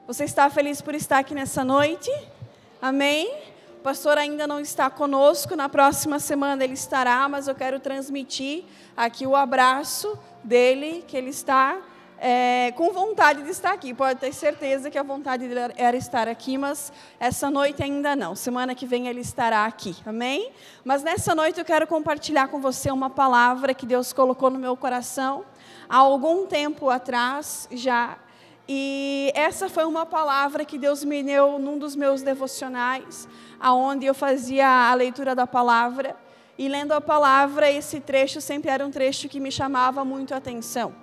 Você está feliz por estar aqui nessa noite? Amém? O pastor ainda não está conosco, na próxima semana ele estará, mas eu quero transmitir aqui o abraço dele, que ele está com vontade de estar aqui. Pode ter certeza que a vontade dele era estar aqui, mas essa noite ainda não. Semana que vem ele estará aqui, amém? Mas nessa noite eu quero compartilhar com você uma palavra que Deus colocou no meu coração há algum tempo atrás já. E essa foi uma palavra que Deus me deu num dos meus devocionais, aonde eu fazia a leitura da palavra. E lendo a palavra, esse trecho sempre era um trecho que me chamava muito a atenção.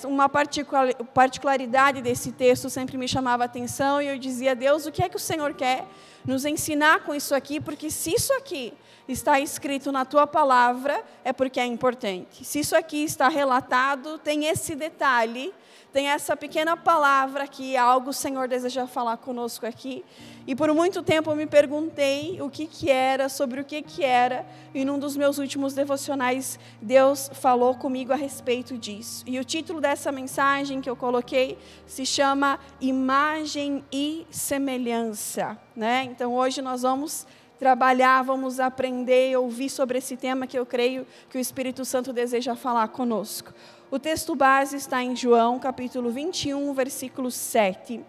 Uma particularidade desse texto sempre me chamava a atenção, e eu dizia: Deus, o que é que o Senhor quer nos ensinar com isso aqui? Porque se isso aqui está escrito na tua palavra, é porque é importante. Se isso aqui está relatado, tem esse detalhe, tem essa pequena palavra que algo o Senhor deseja falar conosco aqui. E por muito tempo eu me perguntei o que era, sobre o que era, e num dos meus últimos devocionais, Deus falou comigo a respeito disso. E o título dessa mensagem que eu coloquei se chama Imagem e Semelhança, né? Então hoje nós vamos trabalhar, vamos aprender e ouvir sobre esse tema que eu creio que o Espírito Santo deseja falar conosco. O texto base está em João, capítulo 21, versículo 7.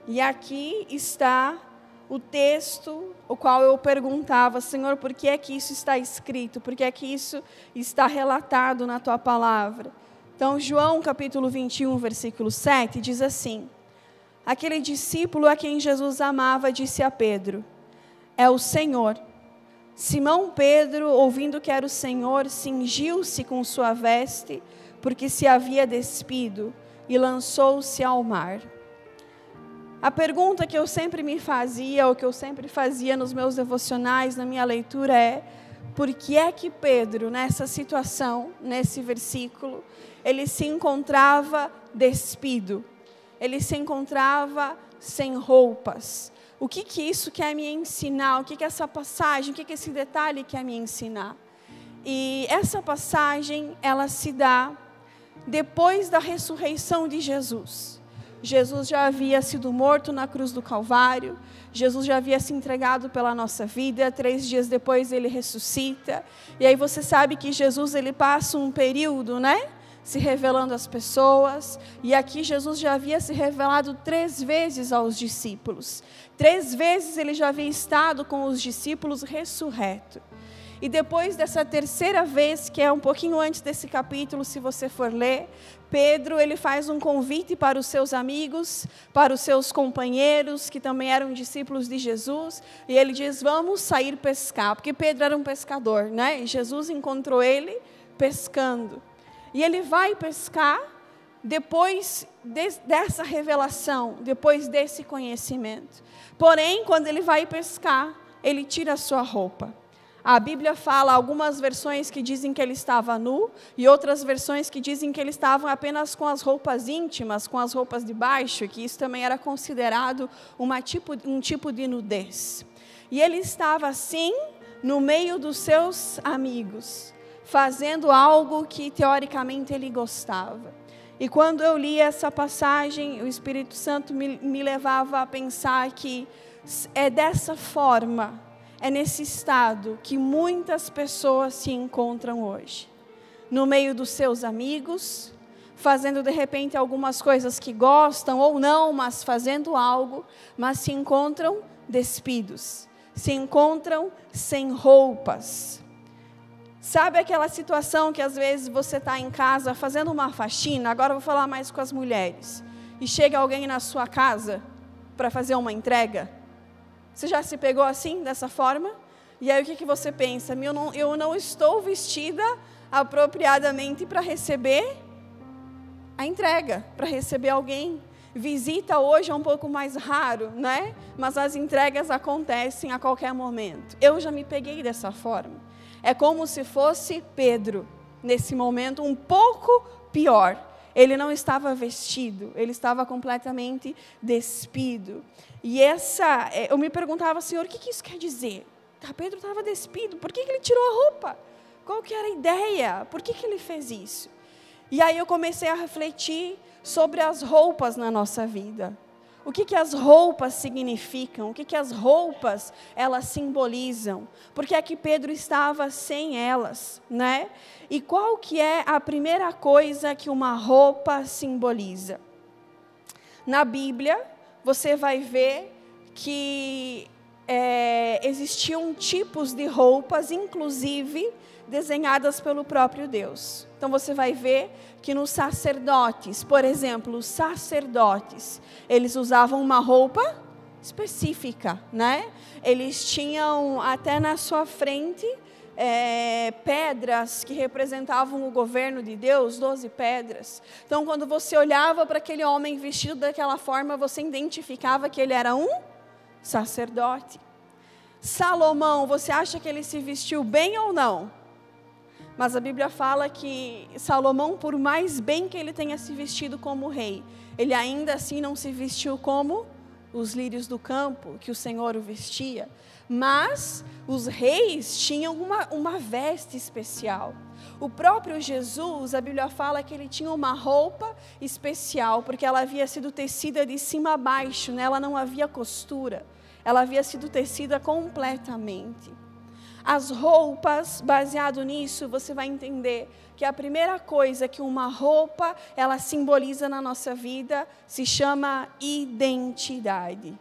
E aqui está o texto, o qual eu perguntava: Senhor, por que é que isso está escrito? Por que é que isso está relatado na tua palavra? Então, João, capítulo 21, versículo 7, diz assim: Aquele discípulo a quem Jesus amava disse a Pedro: É o Senhor. Simão Pedro, ouvindo que era o Senhor, cingiu-se com sua veste, porque se havia despido, e lançou-se ao mar. A pergunta que eu sempre me fazia, ou que eu sempre fazia nos meus devocionais, na minha leitura é: por que é que Pedro, nessa situação, nesse versículo, ele se encontrava despido? Ele se encontrava sem roupas. O que isso quer me ensinar? O que essa passagem, o que esse detalhe quer me ensinar? E essa passagem, ela se dá depois da ressurreição de Jesus. Jesus já havia sido morto na cruz do Calvário, Jesus já havia se entregado pela nossa vida, 3 dias depois ele ressuscita, e aí você sabe que Jesus ele passa um período, né? Se revelando às pessoas, e aqui Jesus já havia se revelado 3 vezes aos discípulos. 3 vezes ele já havia estado com os discípulos ressurreto. E depois dessa 3ª vez, que é um pouquinho antes desse capítulo, se você for ler, Pedro ele faz um convite para os seus amigos, para os seus companheiros, que também eram discípulos de Jesus, e ele diz: vamos sair pescar, porque Pedro era um pescador, né? E Jesus encontrou ele pescando. E ele vai pescar depois dessa revelação, depois desse conhecimento. Porém, quando ele vai pescar, ele tira a sua roupa. A Bíblia fala, algumas versões que dizem que ele estava nu, e outras versões que dizem que ele estava apenas com as roupas íntimas, com as roupas de baixo, que isso também era considerado um tipo de nudez. E ele estava assim, no meio dos seus amigos, fazendo algo que teoricamente ele gostava. E quando eu li essa passagem, o Espírito Santo me levava a pensar que é dessa forma, é nesse estado que muitas pessoas se encontram hoje. No meio dos seus amigos, fazendo de repente algumas coisas que gostam ou não, mas fazendo algo, mas se encontram despidos, se encontram sem roupas. Sabe aquela situação que às vezes você está em casa fazendo uma faxina, agora eu vou falar mais com as mulheres, e chega alguém na sua casa para fazer uma entrega? Você já se pegou assim, dessa forma? E aí o que você pensa? Eu não estou vestida apropriadamente para receber a entrega, para receber alguém. Visita hoje é um pouco mais raro, né? Mas as entregas acontecem a qualquer momento. Eu já me peguei dessa forma. É como se fosse Pedro, nesse momento, um pouco pior. Ele não estava vestido, ele estava completamente despido. E eu me perguntava: Senhor, o que isso quer dizer? Pedro estava despido, por que ele tirou a roupa? Qual que era a ideia? Por que ele fez isso? E aí eu comecei a refletir sobre as roupas na nossa vida. O que as roupas significam? O que as roupas, elas simbolizam? Porque é que Pedro estava sem elas, né? E qual que é a primeira coisa que uma roupa simboliza? Na Bíblia, você vai ver que existiam tipos de roupas, inclusive desenhadas pelo próprio Deus. Então você vai ver que nos sacerdotes, por exemplo, os sacerdotes, eles usavam uma roupa específica, né? Eles tinham até na sua frente pedras que representavam o governo de Deus, 12 pedras. Então quando você olhava para aquele homem vestido daquela forma, você identificava que ele era um sacerdote. Salomão, você acha que ele se vestiu bem ou não? Mas a Bíblia fala que Salomão, por mais bem que ele tenha se vestido como rei, ele ainda assim não se vestiu como os lírios do campo, que o Senhor o vestia. Mas os reis tinham uma veste especial. O próprio Jesus, a Bíblia fala que ele tinha uma roupa especial, porque ela havia sido tecida de cima a baixo, nela não havia costura. Ela havia sido tecida completamente. As roupas, baseado nisso, você vai entender que a primeira coisa que uma roupa, ela simboliza na nossa vida, se chama identidade.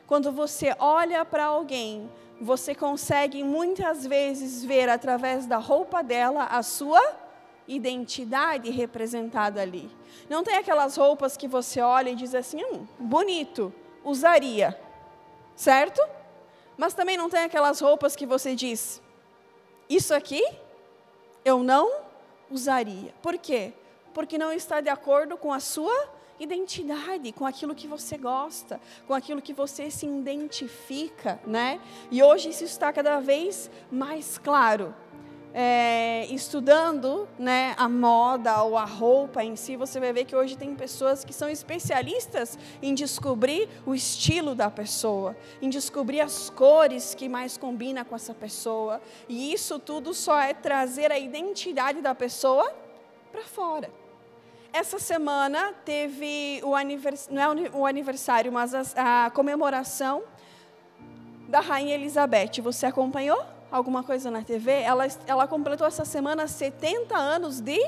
Quando você olha para alguém, você consegue muitas vezes ver através da roupa dela a sua identidade representada ali. Não tem aquelas roupas que você olha e diz assim, bonito, usaria, certo? Mas também não tem aquelas roupas que você diz, isso aqui eu não usaria. Por quê? Porque não está de acordo com a sua identidade, com aquilo que você gosta, com aquilo que você se identifica, né? E hoje isso está cada vez mais claro. Estudando, né, a moda ou a roupa em si, você vai ver que hoje tem pessoas que são especialistas em descobrir o estilo da pessoa, em descobrir as cores que mais combinam com essa pessoa, e isso tudo só é trazer a identidade da pessoa para fora. Essa semana teve não é o aniversário, mas a comemoração da Rainha Elizabeth. Você acompanhou alguma coisa na TV? Ela completou essa semana 70 anos de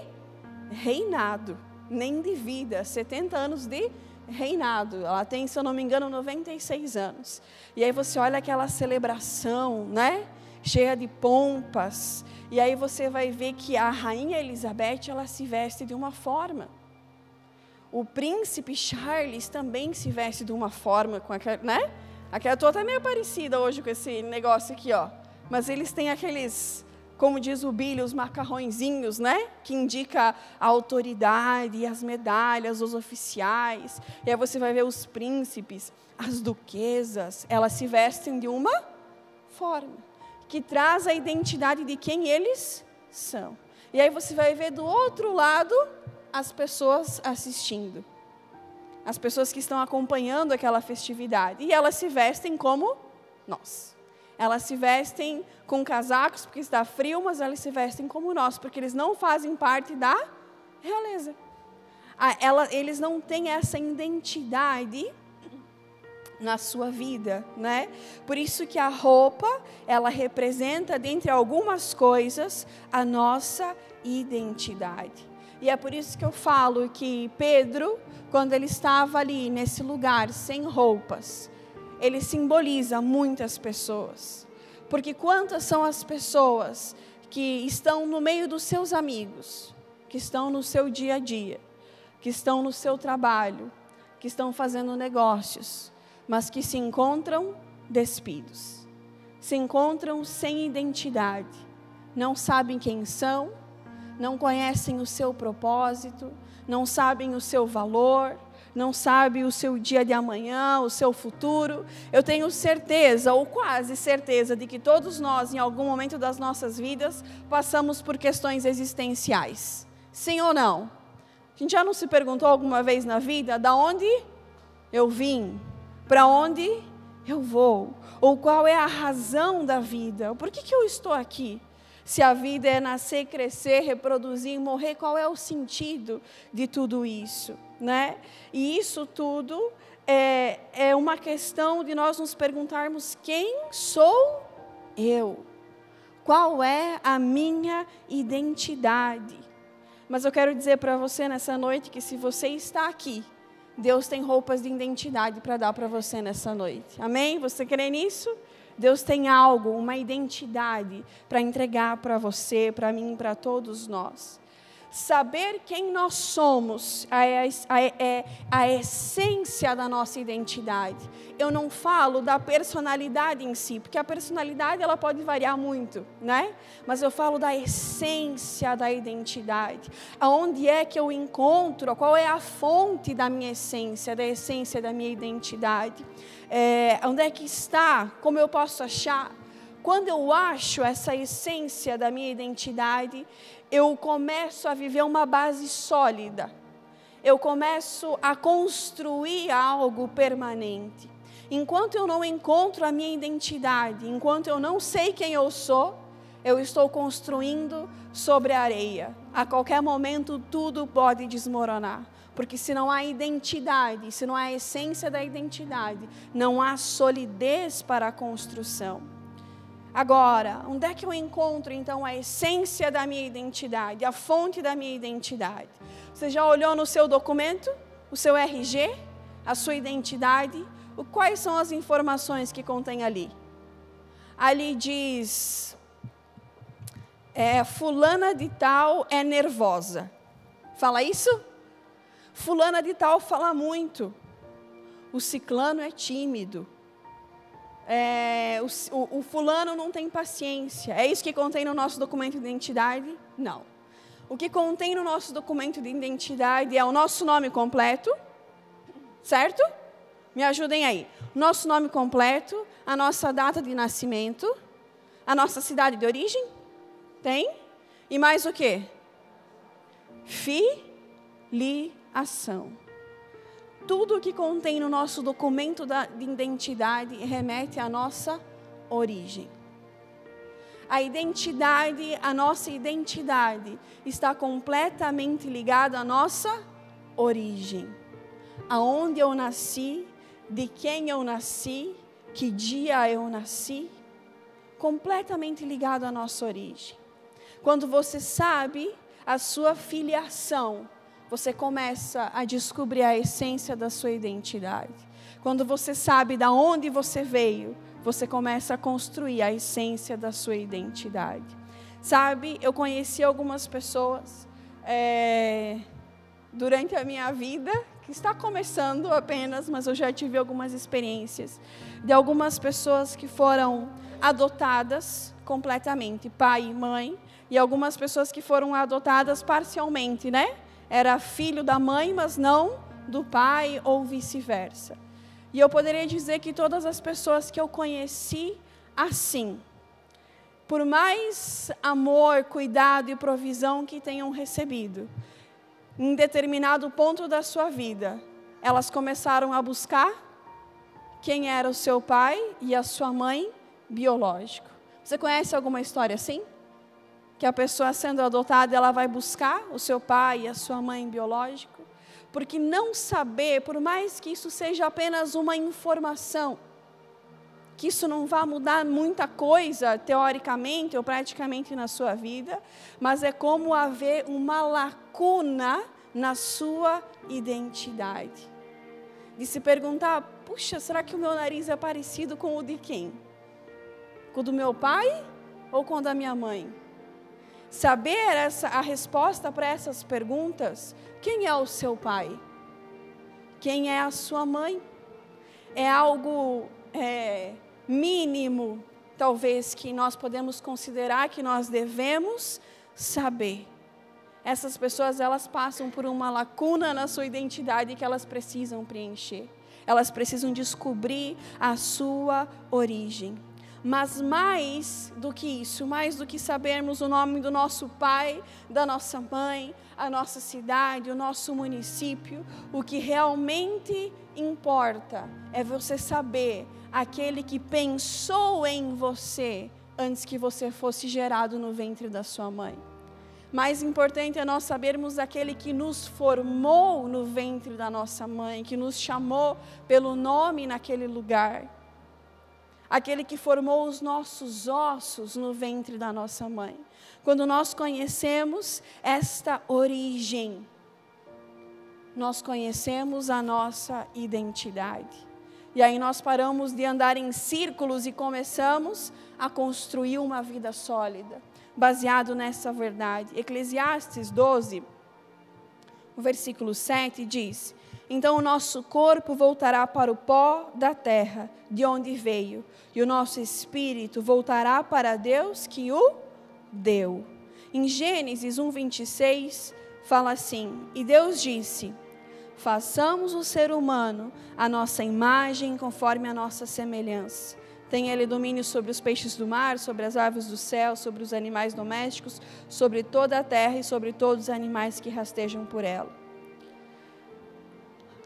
reinado, nem de vida, 70 anos de reinado. Ela tem, se eu não me engano, 96 anos. E aí você olha aquela celebração, né? Cheia de pompas. E aí você vai ver que a Rainha Elizabeth, ela se veste de uma forma. O príncipe Charles também se veste de uma forma, com aquela, né? Eu estou até meio parecida hoje com esse negócio aqui, ó. Mas eles têm aqueles, como diz o Billy, os macarrõezinhos, né? Que indica a autoridade, as medalhas, os oficiais. E aí você vai ver os príncipes, as duquesas, elas se vestem de uma forma que traz a identidade de quem eles são. E aí você vai ver do outro lado as pessoas assistindo. As pessoas que estão acompanhando aquela festividade. E elas se vestem como nós. Elas se vestem com casacos porque está frio, mas elas se vestem como nós, porque eles não fazem parte da realeza. Eles não têm essa identidade na sua vida, né? Por isso que a roupa, ela representa, dentre algumas coisas, a nossa identidade. E é por isso que eu falo que Pedro, quando ele estava ali nesse lugar, sem roupas, ele simboliza muitas pessoas. Porque quantas são as pessoas que estão no meio dos seus amigos, que estão no seu dia a dia, que estão no seu trabalho, que estão fazendo negócios, mas que se encontram despidos, se encontram sem identidade, não sabem quem são, não conhecem o seu propósito, não sabem o seu valor, não sabe o seu dia de amanhã, o seu futuro. Eu tenho certeza, ou quase certeza, de que todos nós, em algum momento das nossas vidas, passamos por questões existenciais. Sim ou não? A gente já não se perguntou alguma vez na vida, da onde eu vim? Para onde eu vou? Ou qual é a razão da vida? Por que eu estou aqui? Se a vida é nascer, crescer, reproduzir, morrer, qual é o sentido de tudo isso, né? E isso tudo é uma questão de nós nos perguntarmos: quem sou eu? Qual é a minha identidade? Mas eu quero dizer para você nessa noite que se você está aqui, Deus tem roupas de identidade para dar para você nessa noite. Amém? Você crê nisso? Deus tem algo, uma identidade para entregar para você, para mim, para todos nós. Saber quem nós somos é a essência da nossa identidade. Eu não falo da personalidade em si, porque a personalidade ela pode variar muito, né? Mas eu falo da essência da identidade. Aonde é que eu encontro, qual é a fonte da minha essência, da essência da minha identidade? Onde é que está? Como eu posso achar? Quando eu acho essa essência da minha identidade, eu começo a viver uma base sólida. Eu começo a construir algo permanente. Enquanto eu não encontro a minha identidade, enquanto eu não sei quem eu sou, eu estou construindo sobre a areia. A qualquer momento tudo pode desmoronar. Porque se não há identidade, se não há essência da identidade, não há solidez para a construção. Agora, onde é que eu encontro então a essência da minha identidade, a fonte da minha identidade? Você já olhou no seu documento, o seu RG, a sua identidade? Quais são as informações que contém ali? Ali diz, fulana de tal é nervosa. Fala isso? Fulana de tal fala muito. O ciclano é tímido. O fulano não tem paciência. É isso que contém no nosso documento de identidade? Não. O que contém no nosso documento de identidade é o nosso nome completo, certo? Me ajudem aí. Nosso nome completo, a nossa data de nascimento, a nossa cidade de origem, tem? E mais o quê? Filiação. Tudo o que contém no nosso documento de identidade remete à nossa origem. A nossa identidade está completamente ligada à nossa origem. Aonde eu nasci, de quem eu nasci, que dia eu nasci, completamente ligado à nossa origem. Quando você sabe a sua filiação, você começa a descobrir a essência da sua identidade. Quando você sabe de onde você veio, você começa a construir a essência da sua identidade. Sabe, eu conheci algumas pessoas durante a minha vida, que está começando apenas, mas eu já tive algumas experiências, de algumas pessoas que foram adotadas completamente, pai e mãe, e algumas pessoas que foram adotadas parcialmente, né? Era filho da mãe, mas não do pai, ou vice-versa. E eu poderia dizer que todas as pessoas que eu conheci assim, por mais amor, cuidado e provisão que tenham recebido, em determinado ponto da sua vida, elas começaram a buscar quem era o seu pai e a sua mãe biológico. Você conhece alguma história assim? Que a pessoa sendo adotada, ela vai buscar o seu pai e a sua mãe biológico? Porque não saber, por mais que isso seja apenas uma informação, que isso não vai mudar muita coisa, teoricamente ou praticamente na sua vida, mas é como haver uma lacuna na sua identidade. De se perguntar, puxa, será que o meu nariz é parecido com o de quem? Com o do meu pai ou com o da minha mãe? Saber a resposta para essas perguntas, quem é o seu pai? Quem é a sua mãe? É algo mínimo, talvez, que nós podemos considerar que nós devemos saber. Essas pessoas, elas passam por uma lacuna na sua identidade que elas precisam preencher. Elas precisam descobrir a sua origem. Mas mais do que isso, mais do que sabermos o nome do nosso pai, da nossa mãe, a nossa cidade, o nosso município, o que realmente importa é você saber aquele que pensou em você antes que você fosse gerado no ventre da sua mãe. Mais importante é nós sabermos aquele que nos formou no ventre da nossa mãe, que nos chamou pelo nome naquele lugar. Aquele que formou os nossos ossos no ventre da nossa mãe. Quando nós conhecemos esta origem, nós conhecemos a nossa identidade. E aí nós paramos de andar em círculos e começamos a construir uma vida sólida, baseado nessa verdade. Eclesiastes 12, o versículo 7 diz: então o nosso corpo voltará para o pó da terra, de onde veio, e o nosso espírito voltará para Deus que o deu. Em Gênesis 1:26 fala assim: e Deus disse: façamos o ser humano a nossa imagem, conforme a nossa semelhança. Tem ele domínio sobre os peixes do mar, sobre as aves do céu, sobre os animais domésticos, sobre toda a terra e sobre todos os animais que rastejam por ela.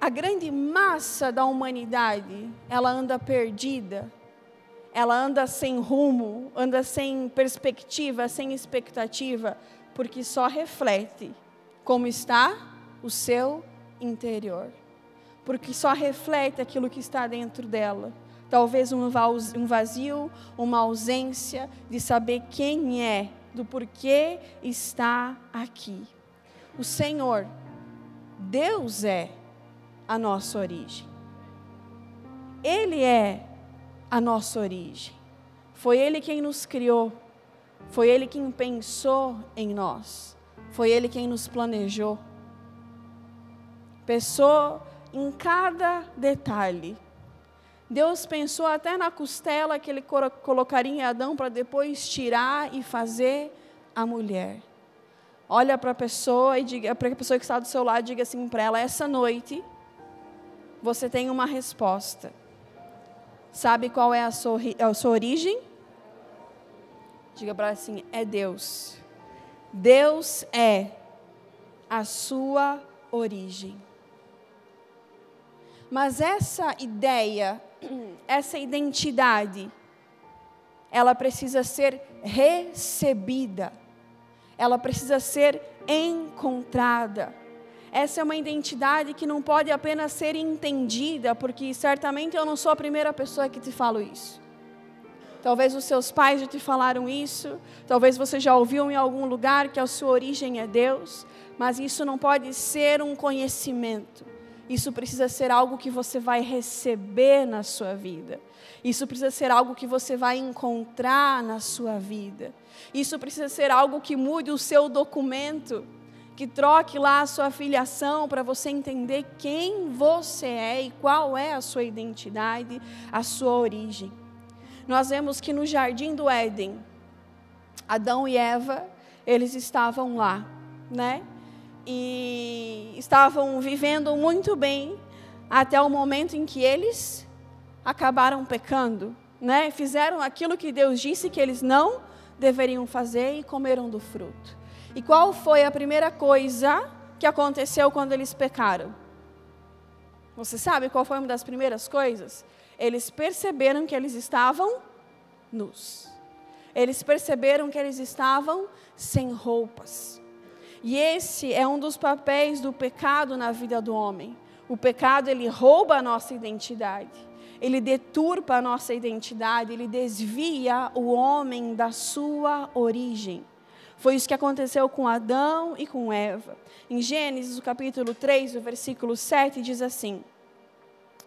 A grande massa da humanidade, ela anda perdida, ela anda sem rumo, anda sem perspectiva, sem expectativa, porque só reflete como está o seu interior, porque só reflete aquilo que está dentro dela. Talvez um vazio, uma ausência de saber quem é, do porquê está aqui. O Senhor, Deus é a nossa origem. Ele é a nossa origem. Foi Ele quem nos criou, foi Ele quem pensou em nós, foi Ele quem nos planejou. Pensou em cada detalhe. Deus pensou até na costela que Ele colocaria em Adão para depois tirar e fazer a mulher. Olha para a pessoa e diga, para a pessoa que está do seu lado, diga assim para ela: essa noite você tem uma resposta. Sabe qual é a sua origem? Diga para ela assim: é Deus. Deus é a sua origem. Mas essa ideia, essa identidade, ela precisa ser recebida, ela precisa ser encontrada. Essa é uma identidade que não pode apenas ser entendida, porque certamente eu não sou a primeira pessoa que te falo isso. Talvez os seus pais já te falaram isso, talvez você já ouviu em algum lugar que a sua origem é Deus, mas isso não pode ser um conhecimento. Isso precisa ser algo que você vai receber na sua vida. Isso precisa ser algo que você vai encontrar na sua vida. Isso precisa ser algo que mude o seu documento, que troque lá a sua filiação para você entender quem você é e qual é a sua identidade, a sua origem. Nós vemos que no jardim do Éden, Adão e Eva, eles estavam lá, né? E estavam vivendo muito bem até o momento em que eles acabaram pecando, né? Fizeram aquilo que Deus disse que eles não deveriam fazer e comeram do fruto. E qual foi a primeira coisa que aconteceu quando eles pecaram? Você sabe qual foi uma das primeiras coisas? Eles perceberam que eles estavam nus. Eles perceberam que eles estavam sem roupas. E esse é um dos papéis do pecado na vida do homem. O pecado, ele rouba a nossa identidade. Ele deturpa a nossa identidade, ele desvia o homem da sua origem. Foi isso que aconteceu com Adão e com Eva. Em Gênesis, o capítulo 3, o versículo 7, diz assim.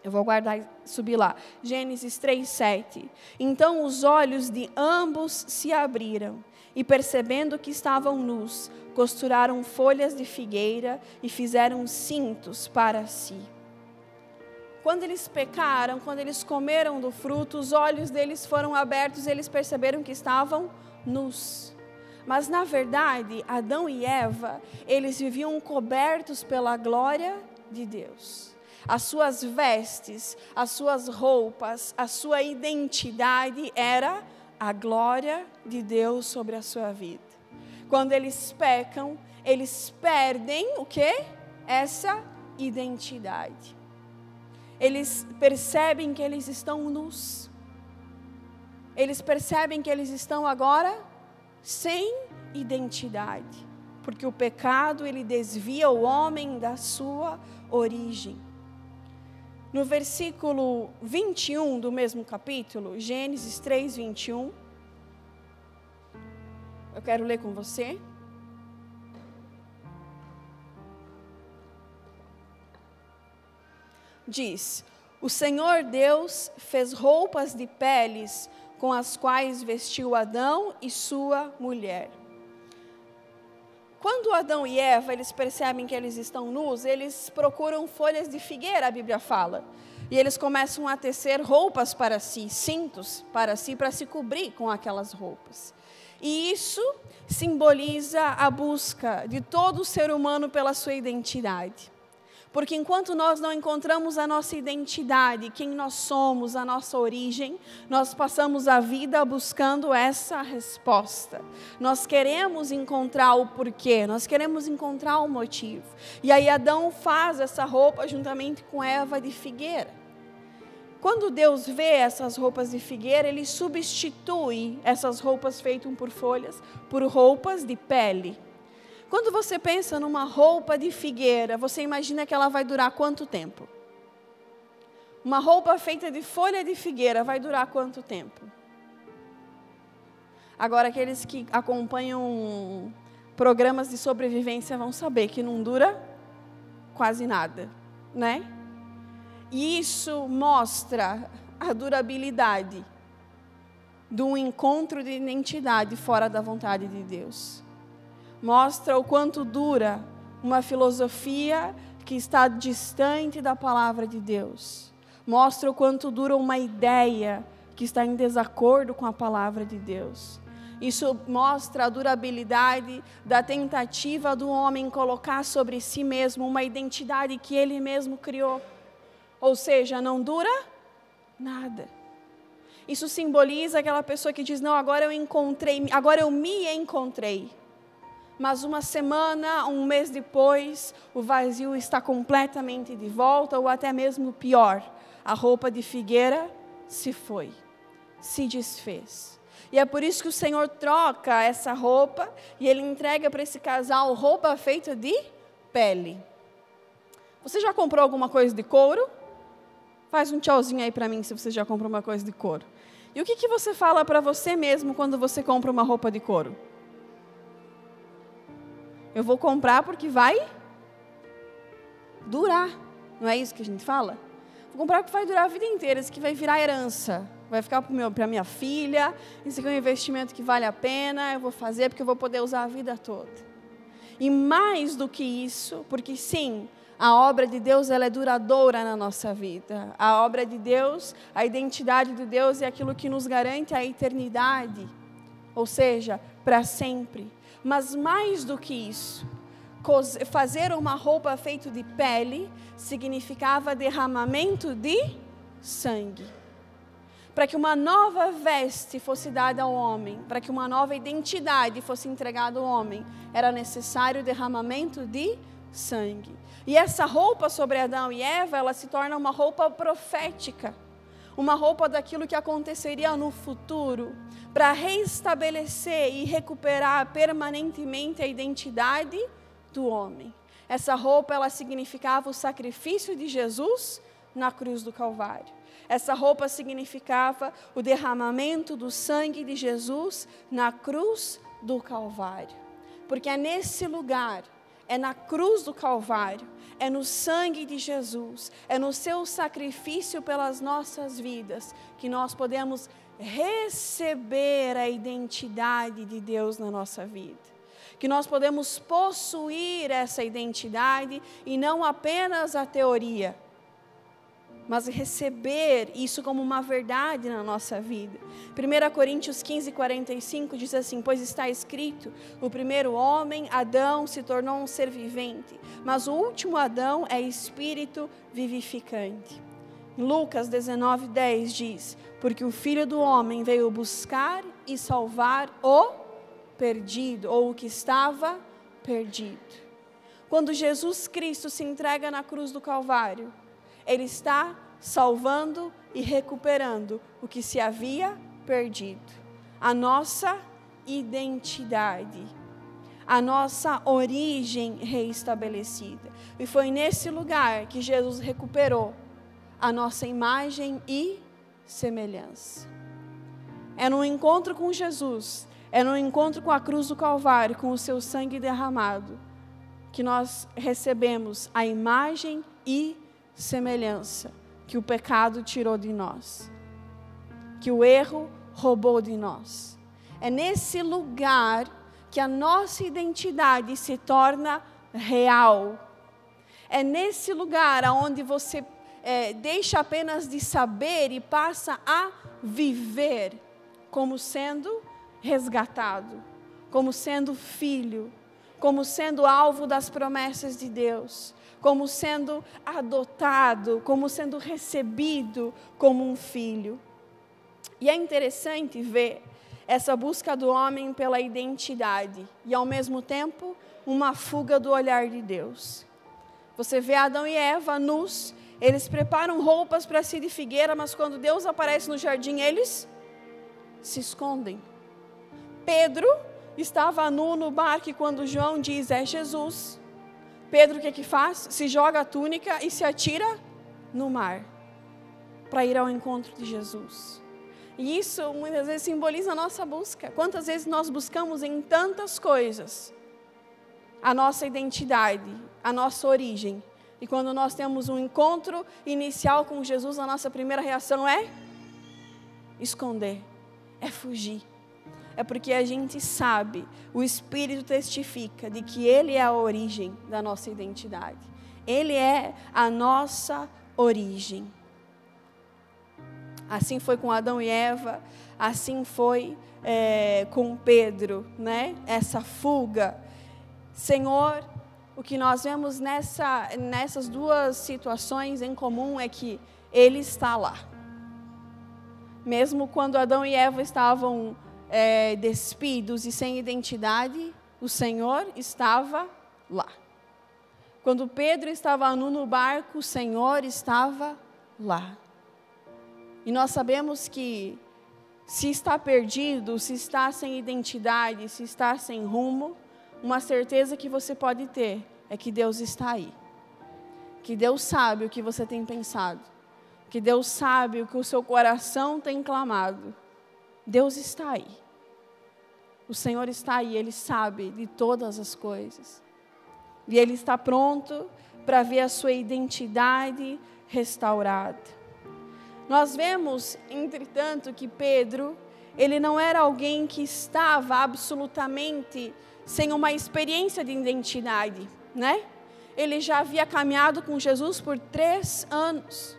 Eu vou guardar e subir lá. Gênesis 3, 7. Então os olhos de ambos se abriram, e percebendo que estavam nus, costuraram folhas de figueira e fizeram cintos para si. Quando eles pecaram, quando eles comeram do fruto, os olhos deles foram abertos e eles perceberam que estavam nus. Mas, na verdade, Adão e Eva, eles viviam cobertos pela glória de Deus. As suas vestes, as suas roupas, a sua identidade era a glória de Deus sobre a sua vida. Quando eles pecam, eles perdem o quê? Essa identidade. Eles percebem que eles estão nus. eles percebem que eles estão agora sem identidade, porque o pecado ele desvia o homem da sua origem. No versículo 21 do mesmo capítulo, Gênesis 3, 21, eu quero ler com você. Diz: o Senhor Deus fez roupas de peles com as quais vestiu Adão e sua mulher. Quando Adão e Eva, eles percebem que eles estão nus, eles procuram folhas de figueira, a Bíblia fala. E eles começam a tecer roupas para si, cintos para si, para se cobrir com aquelas roupas. E isso simboliza a busca de todo ser humano pela sua identidade. Porque enquanto nós não encontramos a nossa identidade, quem nós somos, a nossa origem, nós passamos a vida buscando essa resposta. Nós queremos encontrar o porquê, nós queremos encontrar o motivo. E aí Adão faz essa roupa juntamente com Eva de figueira. Quando Deus vê essas roupas de figueira, Ele substitui essas roupas feitas por folhas por roupas de pele. Quando você pensa numa roupa de figueira, você imagina que ela vai durar quanto tempo? Uma roupa feita de folha de figueira vai durar quanto tempo? Agora, aqueles que acompanham programas de sobrevivência vão saber que não dura quase nada, né? E isso mostra a durabilidade de um encontro de identidade fora da vontade de Deus. Mostra o quanto dura uma filosofia que está distante da palavra de Deus. Mostra o quanto dura uma ideia que está em desacordo com a palavra de Deus. Isso mostra a durabilidade da tentativa do homem colocar sobre si mesmo uma identidade que ele mesmo criou. Ou seja, não dura nada. Isso simboliza aquela pessoa que diz: não, agora eu me encontrei. Mas uma semana, um mês depois, o vazio está completamente de volta, ou até mesmo pior, a roupa de figueira se foi, se desfez. E é por isso que o Senhor troca essa roupa e Ele entrega para esse casal roupa feita de pele. Você já comprou alguma coisa de couro? Faz um tchauzinho aí para mim se você já comprou uma coisa de couro. E o que você fala para você mesmo quando você compra uma roupa de couro? Eu vou comprar porque vai durar. Não é isso que a gente fala? Vou comprar porque vai durar a vida inteira, isso que vai virar herança. Vai ficar para minha filha, isso aqui é um investimento que vale a pena, eu vou fazer porque eu vou poder usar a vida toda. E mais do que isso, porque sim, a obra de Deus ela é duradoura na nossa vida. A obra de Deus, a identidade de Deus é aquilo que nos garante a eternidade. Ou seja, para sempre. Mas mais do que isso, fazer uma roupa feita de pele significava derramamento de sangue. Para que uma nova veste fosse dada ao homem, para que uma nova identidade fosse entregada ao homem, era necessário o derramamento de sangue. E essa roupa sobre Adão e Eva, ela se torna uma roupa profética. Uma roupa daquilo que aconteceria no futuro, para restabelecer e recuperar permanentemente a identidade do homem. Essa roupa, ela significava o sacrifício de Jesus na cruz do Calvário. Essa roupa significava o derramamento do sangue de Jesus na cruz do Calvário. Porque é nesse lugar, é na cruz do Calvário, é no sangue de Jesus, é no seu sacrifício pelas nossas vidas, que nós podemos receber a identidade de Deus na nossa vida. Que nós podemos possuir essa identidade e não apenas a teoria, mas receber isso como uma verdade na nossa vida. 1 Coríntios 15, 45 diz assim: pois está escrito, o primeiro homem, Adão, se tornou um ser vivente, mas o último Adão é espírito vivificante. Lucas 19, 10 diz, porque o Filho do Homem veio buscar e salvar o perdido, ou o que estava perdido. Quando Jesus Cristo se entrega na cruz do Calvário, Ele está salvando e recuperando o que se havia perdido. A nossa identidade, a nossa origem reestabelecida. E foi nesse lugar que Jesus recuperou a nossa imagem e semelhança. É no encontro com Jesus, é no encontro com a cruz do Calvário, com o seu sangue derramado, que nós recebemos a imagem e semelhança que o pecado tirou de nós, que o erro roubou de nós. É nesse lugar que a nossa identidade se torna real. É nesse lugar onde você deixa apenas de saber e passa a viver como sendo resgatado, como sendo filho, como sendo alvo das promessas de Deus, como sendo adotado, como sendo recebido como um filho. E é interessante ver essa busca do homem pela identidade e, ao mesmo tempo, uma fuga do olhar de Deus. Você vê Adão e Eva nus, eles preparam roupas para se de figueira, mas quando Deus aparece no jardim, eles se escondem. Pedro estava nu no barco e quando João diz, é Jesus, Pedro o que faz? Se joga a túnica e se atira no mar, para ir ao encontro de Jesus. E isso muitas vezes simboliza a nossa busca. Quantas vezes nós buscamos em tantas coisas a nossa identidade, a nossa origem. E quando nós temos um encontro inicial com Jesus, a nossa primeira reação é esconder, é fugir. É porque a gente sabe, o Espírito testifica de que Ele é a origem da nossa identidade. Ele é a nossa origem. Assim foi com Adão e Eva, assim foi com Pedro, né? Essa fuga. Senhor, o que nós vemos nessas duas situações em comum é que Ele está lá. Mesmo quando Adão e Eva estavam despidos e sem identidade, o Senhor estava lá. Quando Pedro estava nu no barco, o Senhor estava lá. E nós sabemos que se está perdido, se está sem identidade, se está sem rumo, uma certeza que você pode ter é que Deus está aí. Que Deus sabe o que você tem pensado. Que Deus sabe o que o seu coração tem clamado. Deus está aí. O Senhor está aí, Ele sabe de todas as coisas. E Ele está pronto para ver a sua identidade restaurada. Nós vemos, entretanto, que Pedro, ele não era alguém que estava absolutamente sem uma experiência de identidade, né? Ele já havia caminhado com Jesus por 3 anos.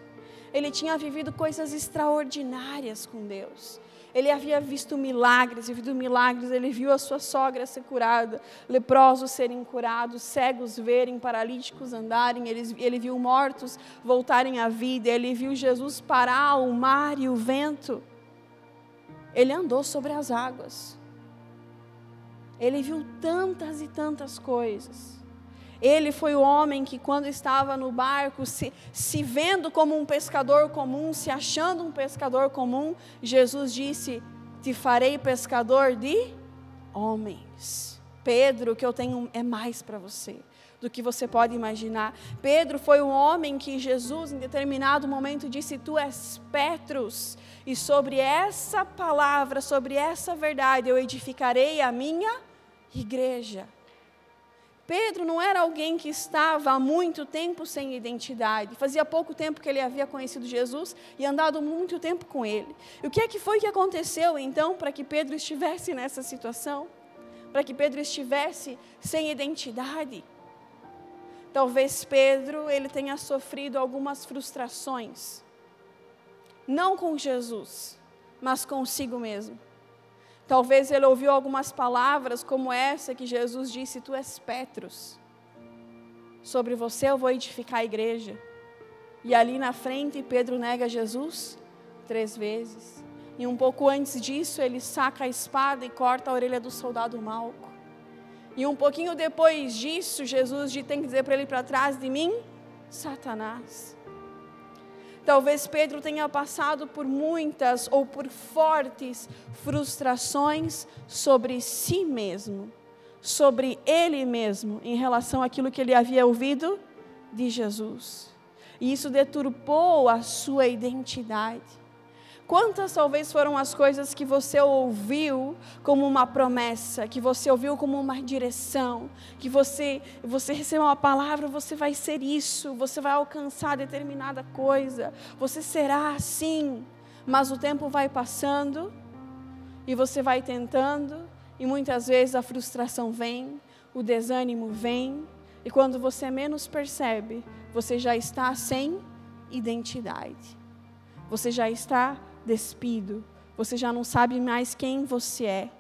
Ele tinha vivido coisas extraordinárias com Deus. Ele havia visto milagres, ele viu a sua sogra ser curada, leprosos serem curados, cegos verem, paralíticos andarem, ele viu mortos voltarem à vida, ele viu Jesus parar o mar e o vento. Ele andou sobre as águas. Ele viu tantas e tantas coisas. Ele foi o homem que quando estava no barco, se vendo como um pescador comum, se achando um pescador comum, Jesus disse, te farei pescador de homens. Pedro, o que eu tenho é mais para você do que você pode imaginar. Pedro foi um homem que Jesus em determinado momento disse, tu és Petrus, e sobre essa palavra, sobre essa verdade eu edificarei a minha igreja. Pedro não era alguém que estava há muito tempo sem identidade. Fazia pouco tempo que ele havia conhecido Jesus e andado muito tempo com ele. E o que foi que aconteceu então para que Pedro estivesse nessa situação? Para que Pedro estivesse sem identidade? Talvez Pedro ele tenha sofrido algumas frustrações. Não com Jesus, mas consigo mesmo. Talvez ele ouviu algumas palavras como essa que Jesus disse, tu és Petrus. Sobre você eu vou edificar a igreja. E ali na frente Pedro nega Jesus 3 vezes. E um pouco antes disso ele saca a espada e corta a orelha do soldado Malco. E um pouquinho depois disso Jesus tem que dizer para ele, para trás de mim, Satanás. Talvez Pedro tenha passado por muitas ou por fortes frustrações sobre si mesmo, sobre ele mesmo, em relação àquilo que ele havia ouvido de Jesus. E isso deturpou a sua identidade. Quantas talvez foram as coisas que você ouviu como uma promessa, que você ouviu como uma direção, que você recebeu uma palavra, você vai ser isso, você vai alcançar determinada coisa, você será assim, mas o tempo vai passando e você vai tentando e muitas vezes a frustração vem, o desânimo vem e quando você menos percebe, você já está sem identidade, você já está despido, você já não sabe mais quem você é.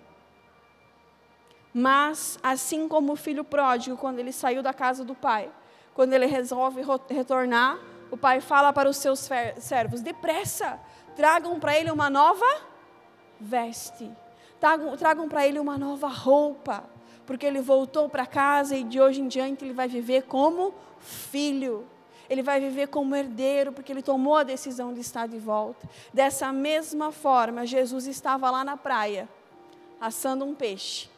Mas, assim como o filho pródigo, quando ele saiu da casa do pai, quando ele resolve retornar, o pai fala para os seus servos, depressa, tragam para ele uma nova veste, tragam para ele uma nova roupa, porque ele voltou para casa e de hoje em diante ele vai viver como filho. Ele vai viver como herdeiro, porque ele tomou a decisão de estar de volta. Dessa mesma forma, Jesus estava lá na praia, assando um peixe,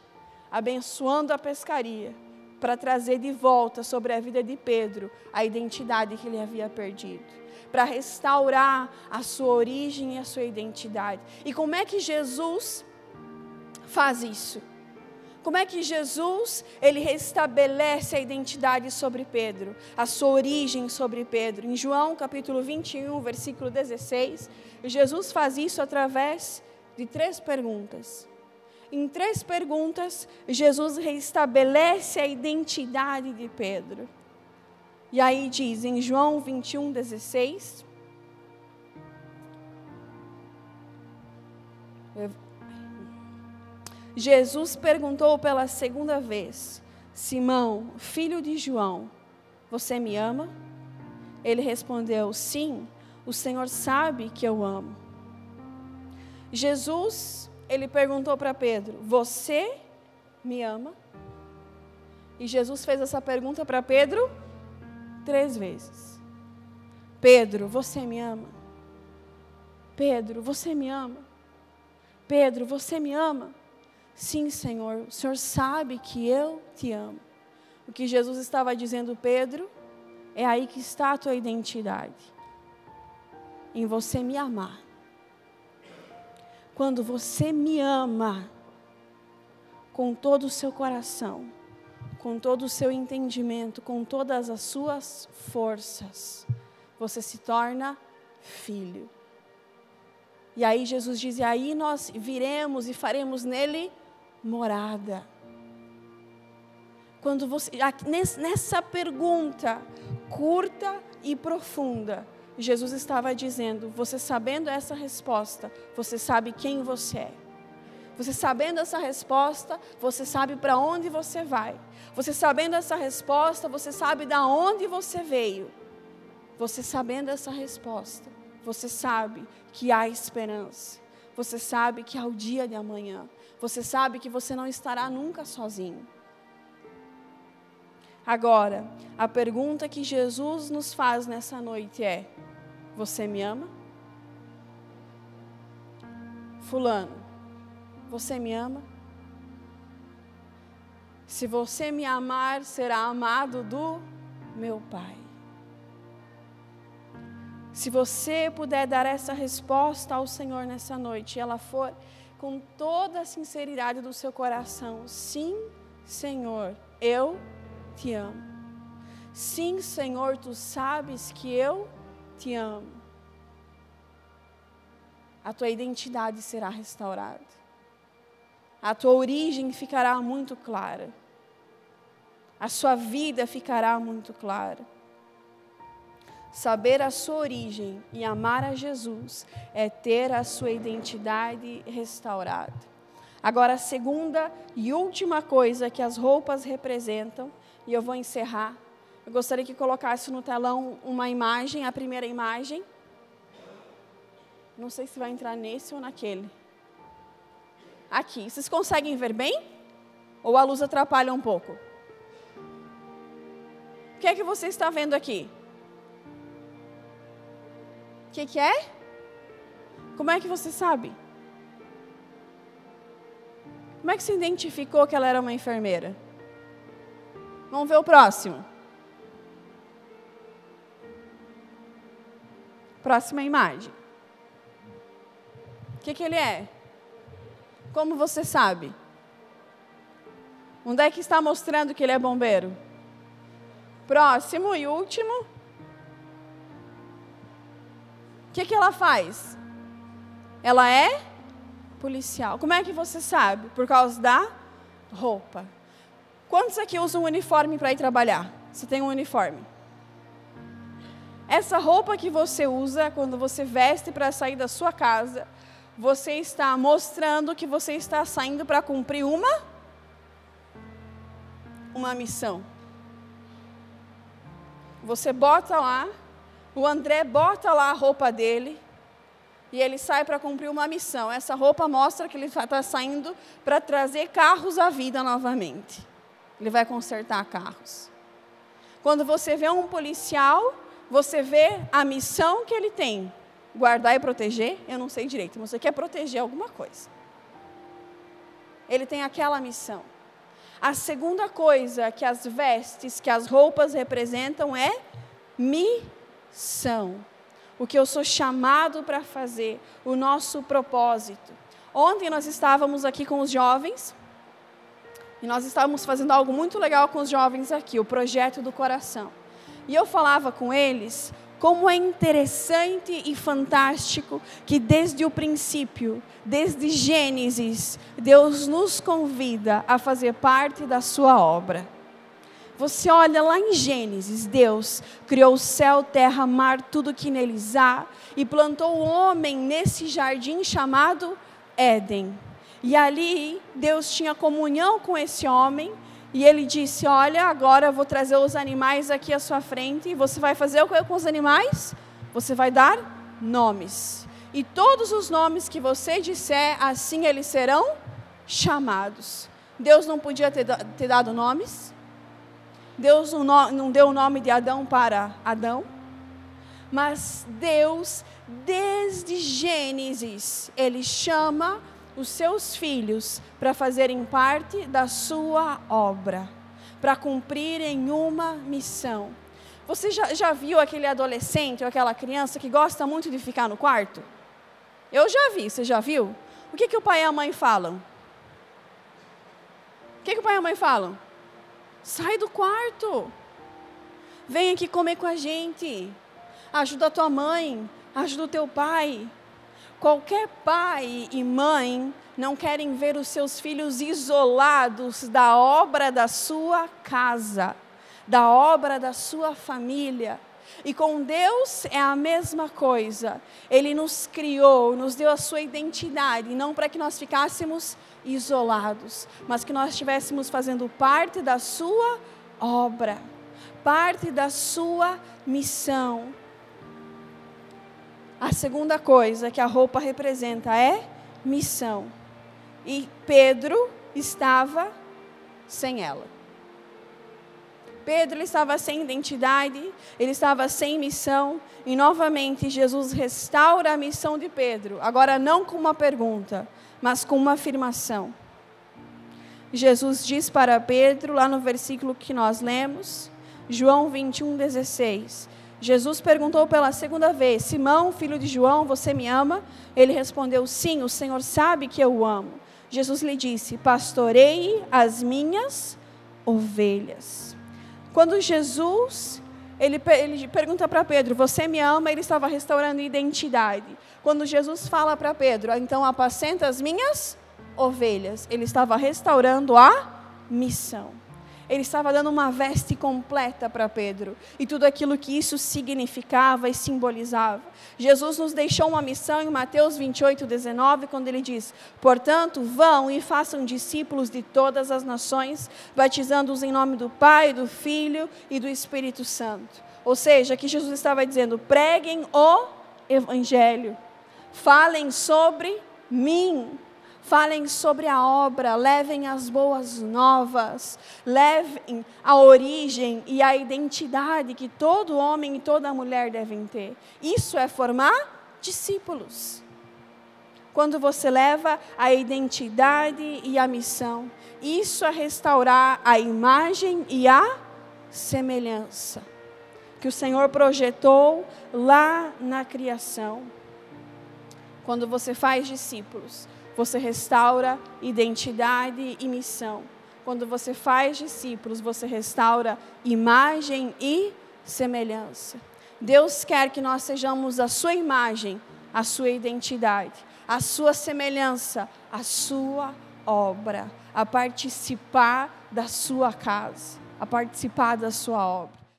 abençoando a pescaria, para trazer de volta sobre a vida de Pedro a identidade que ele havia perdido, para restaurar a sua origem e a sua identidade. E como é que Jesus faz isso? Como é que Jesus, ele restabelece a identidade sobre Pedro, a sua origem sobre Pedro? Em João capítulo 21, versículo 16, Jesus faz isso através de 3 perguntas. Em 3 perguntas, Jesus restabelece a identidade de Pedro. E aí diz, em João 21, 16... Jesus perguntou pela segunda vez, Simão, filho de João, você me ama? Ele respondeu, sim, o Senhor sabe que eu amo. Jesus, ele perguntou para Pedro, você me ama? E Jesus fez essa pergunta para Pedro 3 vezes. Pedro, você me ama? Pedro, você me ama? Pedro, você me ama? Sim, Senhor, o Senhor sabe que eu te amo. O que Jesus estava dizendo, Pedro, é aí que está a tua identidade. Em você me amar. Quando você me ama, com todo o seu coração, com todo o seu entendimento, com todas as suas forças, você se torna filho. E aí Jesus diz, e aí nós viremos e faremos nele morada. Quando você, nessa pergunta curta e profunda, Jesus estava dizendo, você sabendo essa resposta, você sabe quem você é. Você sabendo essa resposta, você sabe para onde você vai. Você sabendo essa resposta, você sabe de onde você veio. Você sabendo essa resposta, você sabe que há esperança. Você sabe que há o dia de amanhã. Você sabe que você não estará nunca sozinho. Agora, a pergunta que Jesus nos faz nessa noite é, você me ama? Fulano, você me ama? Se você me amar, será amado do meu Pai. Se você puder dar essa resposta ao Senhor nessa noite, e ela for com toda a sinceridade do seu coração, sim, Senhor, eu te amo. Sim, Senhor, tu sabes que eu te amo. A tua identidade será restaurada. A tua origem ficará muito clara. A sua vida ficará muito clara. Saber a sua origem e amar a Jesus é ter a sua identidade restaurada. Agora, a segunda e última coisa que as roupas representam, e eu vou encerrar, eu gostaria que colocasse no telão uma imagem, a primeira imagem. Não sei se vai entrar nesse ou naquele. Aqui, vocês conseguem ver bem? Ou a luz atrapalha um pouco? O que é que você está vendo aqui? O que é? Como é que você sabe? Como é que você identificou que ela era uma enfermeira? Vamos ver o próximo. Próxima imagem. O que ele é? Como você sabe? Onde é que está mostrando que ele é bombeiro? Próximo e último. O que ela faz? Ela é policial. Como é que você sabe? Por causa da roupa. Quantos aqui usam um uniforme para ir trabalhar? Você tem um uniforme. Essa roupa que você usa, quando você veste para sair da sua casa, você está mostrando que você está saindo para cumprir uma missão. Você bota lá, o André bota lá a roupa dele, e ele sai para cumprir uma missão. Essa roupa mostra que ele está saindo para trazer carros à vida novamente. Ele vai consertar carros. Quando você vê um policial, você vê a missão que ele tem. Guardar e proteger, eu não sei direito, mas você quer proteger alguma coisa. Ele tem aquela missão. A segunda coisa que as vestes, que as roupas representam é missão. O que eu sou chamado para fazer, o nosso propósito. Ontem nós estávamos aqui com os jovens, e nós estávamos fazendo algo muito legal com os jovens aqui, o projeto do coração. E eu falava com eles como é interessante e fantástico que desde o princípio, desde Gênesis, Deus nos convida a fazer parte da sua obra. Você olha lá em Gênesis, Deus criou o céu, terra, mar, tudo que neles há, e plantou o homem nesse jardim chamado Éden. E ali Deus tinha comunhão com esse homem, e ele disse, olha, agora eu vou trazer os animais aqui à sua frente, e você vai fazer o que com os animais? Você vai dar nomes. E todos os nomes que você disser, assim eles serão chamados. Deus não podia ter dado nomes? Deus não deu o nome de Adão para Adão? Mas Deus, desde Gênesis, Ele chama os seus filhos para fazerem parte da sua obra, para cumprirem uma missão. Você já viu aquele adolescente ou aquela criança que gosta muito de ficar no quarto? Eu já vi, você já viu? O que o pai e a mãe falam? O que o pai e a mãe falam? Sai do quarto, vem aqui comer com a gente, ajuda a tua mãe, ajuda o teu pai. Qualquer pai e mãe não querem ver os seus filhos isolados da obra da sua casa, da obra da sua família. E com Deus é a mesma coisa. Ele nos criou, nos deu a sua identidade, não para que nós ficássemos isolados, mas que nós estivéssemos fazendo parte da sua obra, parte da sua missão. A segunda coisa que a roupa representa é missão. E Pedro estava sem ela. Pedro estava sem identidade, ele estava sem missão, e novamente Jesus restaura a missão de Pedro, agora não com uma pergunta, mas com uma afirmação. Jesus diz para Pedro, lá no versículo que nós lemos, João 21:16, Jesus perguntou pela segunda vez, Simão, filho de João, você me ama? Ele respondeu, sim, o Senhor sabe que eu o amo. Jesus lhe disse, pastoreie as minhas ovelhas. Quando Jesus, ele pergunta para Pedro, você me ama? Ele estava restaurando identidade. Quando Jesus fala para Pedro, então apacenta as minhas ovelhas, ele estava restaurando a missão. Ele estava dando uma veste completa para Pedro, e tudo aquilo que isso significava e simbolizava. Jesus nos deixou uma missão em Mateus 28:19, quando ele diz, portanto, vão e façam discípulos de todas as nações, batizando-os em nome do Pai, do Filho e do Espírito Santo. Ou seja, que Jesus estava dizendo, preguem o Evangelho, falem sobre mim, falem sobre a obra, levem as boas novas, levem a origem e a identidade que todo homem e toda mulher devem ter. Isso é formar discípulos. Quando você leva a identidade e a missão, isso é restaurar a imagem e a semelhança que o Senhor projetou lá na criação. Quando você faz discípulos, você restaura identidade e missão. Quando você faz discípulos, você restaura imagem e semelhança. Deus quer que nós sejamos a sua imagem, a sua identidade, a sua semelhança, a sua obra, a participar da sua casa, a participar da sua obra.